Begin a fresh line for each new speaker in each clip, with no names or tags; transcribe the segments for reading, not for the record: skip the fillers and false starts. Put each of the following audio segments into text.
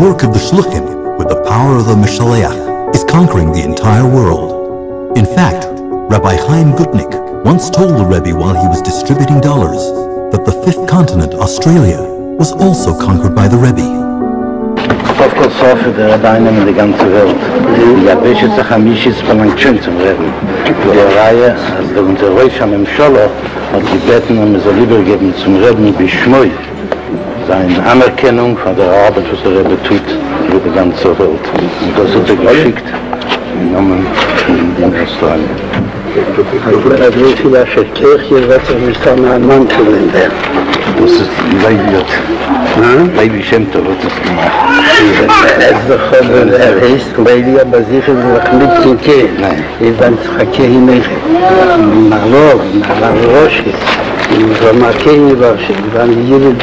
work of the Shluchim, with the power of the Messiah, is conquering the entire world. In fact, Rabbi Chaim Gutnick once told the Rebbe while he was distributing dollars that the fifth continent, Australia, was also conquered by the Rebbe.
Auf kurz vor der Rabbeinen in der ganzen Welt. Die Jabesche Zachamisches verlangt schön zum Reden. Die Reihe, als der Unterreich am Scholo, hat gebeten, er soll übergeben zum Reden wie Schmui. Seine Anerkennung von der Arbeit, was der Rebbe tut, über die ganze Welt. Und das hat er geschickt im Namen von Australien.
Also wie viele Kirche wird sich nicht so ein Mann zu nennen.
Das ist Levi Shem Tov hat das gemacht.
Er heißt Levi, aber sicher noch nicht in Nein. Ich bin zu Hakehi Meche. Marlov, Marloshi. Ich war Hakehi Warsche. Ich war Jille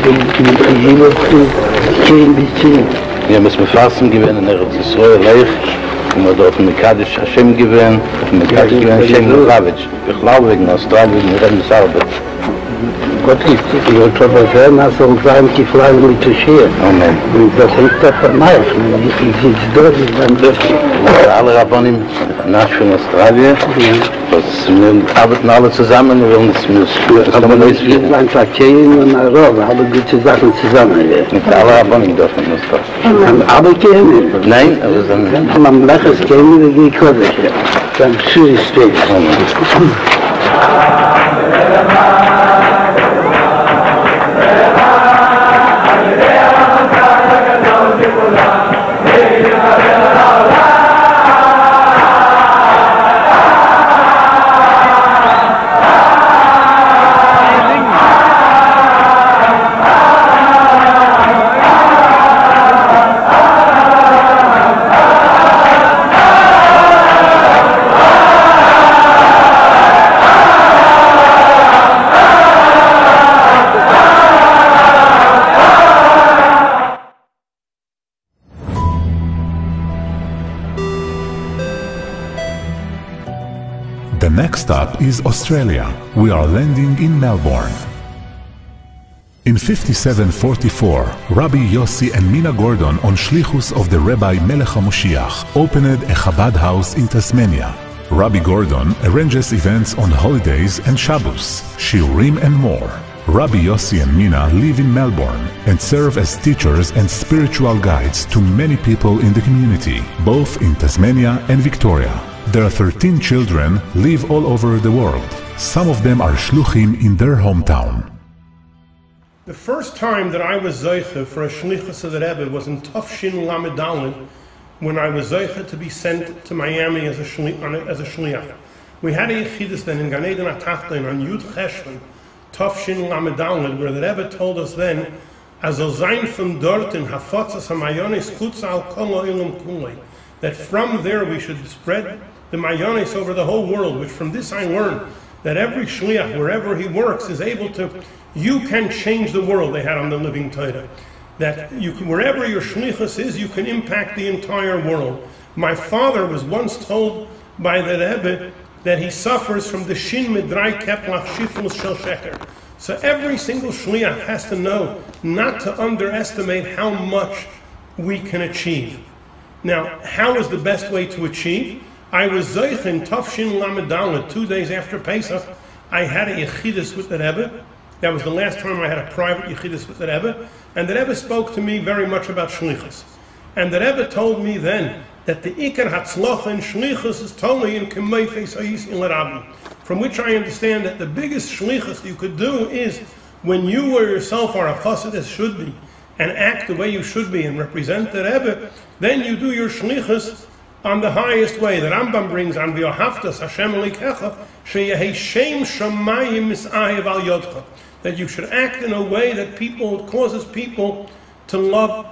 Kein bisschen.
Wir müssen befassen gewinnen, Israel Leich. Und wir dort Mekadesh Hashem gewinnen, und Mekadesh gewinnen Hashem Lubavitch. Ich glaube, wegen Australien, wir reden das Arbeit.
Gott ist, ich wollte aber sagen, dass er uns ein Geflagen mit zu scheren.
Amen.
Und das hängt da von mir. Ich sitze dort, ich bin dort.
Alle Rabbonim, nach von Australien, wir arbeiten alle zusammen, wir wollen das
aber nicht wie ein Verkehren und ein Rohr, alle gute Sachen zusammen.
Nicht alle Rabbonim dürfen das doch.
Aber kennen.
Nein, aber dann...
Man lacht es kennen, wie ich komme. Dann schön steht.
The next stop is Australia. We are landing in Melbourne. In 5744, Rabbi Yossi and Mina Gordon, on shlichus of the Rabbi Melech HaMoshiach, opened a Chabad house in Tasmania. Rabbi Gordon arranges events on holidays and Shabbos, shiurim and more. Rabbi Yossi and Mina live in Melbourne and serve as teachers and spiritual guides to many people in the community, both in Tasmania and Victoria. Their 13 children live all over the world. Some of them are shluchim in their hometown.
The first time that I was zeicha for a shlichus of the Rebbe was in Tafshin Lamed Daled, when I was zeicha to be sent to Miami as a shliach. We had a yechidus then in Gan Eden HaTachton on Yud Cheshvan, Tafshin Lamed Daled, where the Rebbe told us then, "Azol zayin from dorten hafatzas hamayonis chutz al kol ha'olam kulei," that from there we should spread the mayonis over the whole world, which from this I learned that every shliach, wherever he works, is able to, you can change the world, they had on the Living Torah. That you can, wherever your shlichus is, you can impact the entire world. My father was once told by the Rebbe that he suffers from the shin midrai keplach shiflus shel sheker. So every single shliach has to know not to underestimate how much we can achieve. Now, how is the best way to achieve? I was zeich in Tafshin Lamed Daled 2 days after Pesach. I had a yechidus with the Rebbe. That was the last time I had a private yechidus with the Rebbe. And the Rebbe spoke to me very much about shlichus. And the Rebbe told me then that the ikar hatzlacha in shlichus is totally in k'meifes ha'is in l'rabbi. From which I understand that the biggest shlichus you could do is when you or yourself are a chassid as should be, and act the way you should be and represent the Rebbe, then you do your shlichus on the highest way. The Rambam brings on v'yohavtas Hashem elikecha sheyehi shem shamayim misayev al yodcha, that you should act in a way that causes people to love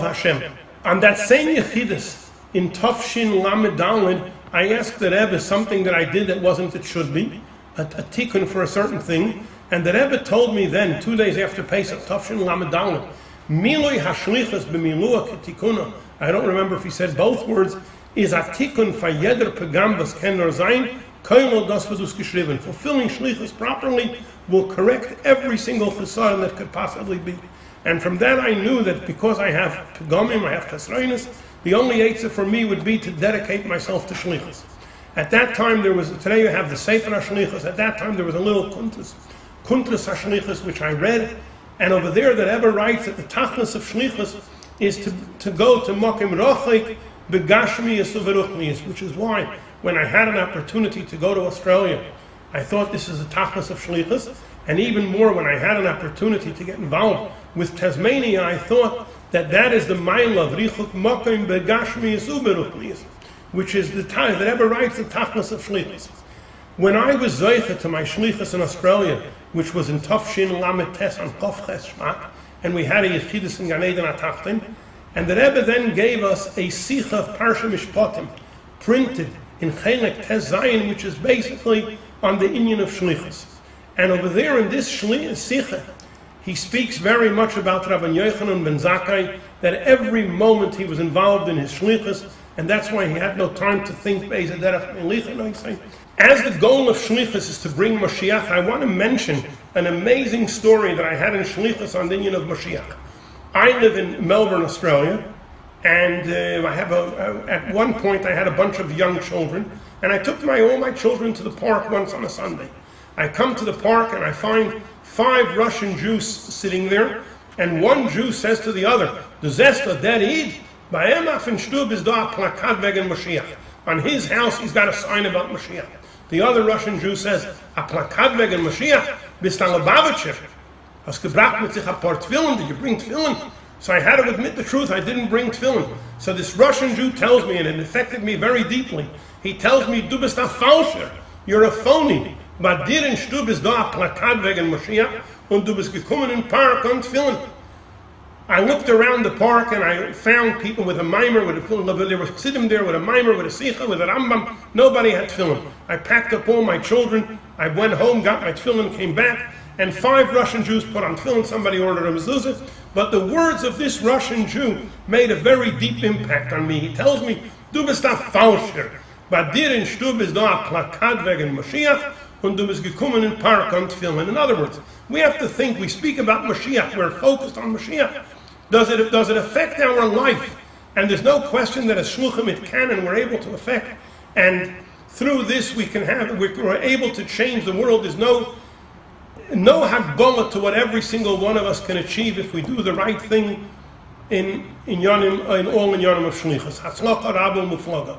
Hashem. On that same yechidus in Tafshin Lamed Daled, I asked the Rebbe something that I did that wasn't it should be, a tikkun for a certain thing. And the Rebbe told me then, 2 days after Pesach, Tafshin Lamed Daled, Miloi hashlichus b'milua ketikuna. I don't remember if he said both words. Is a tikkun fayeder pegam vas ken nor zayin koilo das vadus geschrieben. Fulfilling shlichus properly will correct every single chesaron that could possibly be. And from that I knew that because I have Pegomim, I have Chesroinus, the only Eitzah for me would be to dedicate myself to Shlichus. At that time today you have the Sefer HaShlichus, at that time there was a little Kuntus HaShlichus which I read, and over there the Rebbe writes that the Tachlis of Shlichus is to go to Mokim Rochik Begashmiyas Uveruchmiyas, which is why when I had an opportunity to go to Australia, I thought this is a Tachlis of Shlichus, and even more when I had an opportunity to get involved with Tasmania, I thought that is the Maila of Richuk Mokim Begashmiyas Uveruchmiyas, which is the time that Rebbe writes the Tachlis of Shlichus. When I was Zoicha to my Shlichus in Australia, which was in Tafshin Lamed Tes on Chof Ches Shvat, and we had a Yechidus in Gan Eden Atachtim, and the Rebbe then gave us a Sicha of Parsha Mishpatim, printed in Chelek Tes Zayin, which is basically on the Inyan of Shlichus. And over there in this Sicha, he speaks very much about Rabbi Yochanan ben Zakkai, that every moment he was involved in his Shlichus, and that's why he had no time to think. As the goal of Shlichus is to bring Mashiach, I want to mention an amazing story that I had in Shlichus on the Inyan of Mashiach. I live in Melbourne, Australia, and at one point I had a bunch of young children, and I took all my children to the park once on a Sunday. I come to the park and I find 5 Russian Jews sitting there, and one Jew says to the other, "Du zesta der Eid, bei em auf in Stub is da a plakat wegen Mashiach." On his house he's got a sign about Mashiach. The other Russian Jew says, "A plakat wegen Mashiach, bist an Lubavitcher. Hast gebracht mit sich a paar Tefillin, did you bring Tefillin?" So I had to admit the truth, I didn't bring Tefillin. So this Russian Jew tells me, and it affected me very deeply, he tells me, "Du bist a Falscher, you're a phony. Bei dir in Stub is da a plakat wegen Mashiach, und du bist gekommen in Park und Tefillin." I looked around the park and I found people with a mimer, with a tefillin. They were sitting there with a mimer, with a sicha, with a rambam. Nobody had tefillin. I packed up all my children. I went home, got my tefillin, came back, and 5 Russian Jews put on tefillin. Somebody ordered a mezuzah. But the words of this Russian Jew made a very deep impact on me. He tells me, "Du bist a Falscher. Bei dir in Stub is da a plakat wegen Mashiach, und du bist gekommen in Park und Tefillin." In other words, we have to think, we speak about Mashiach, we're focused on Mashiach. Does it affect our life? And there's no question that as shluchim it can, and we're able to affect. And through this we're able to change the world. There's no hagbola to what every single one of us can achieve if we do the right thing in all in Yonim of Shlichus. Hatzlacha Rabbu Muflaga.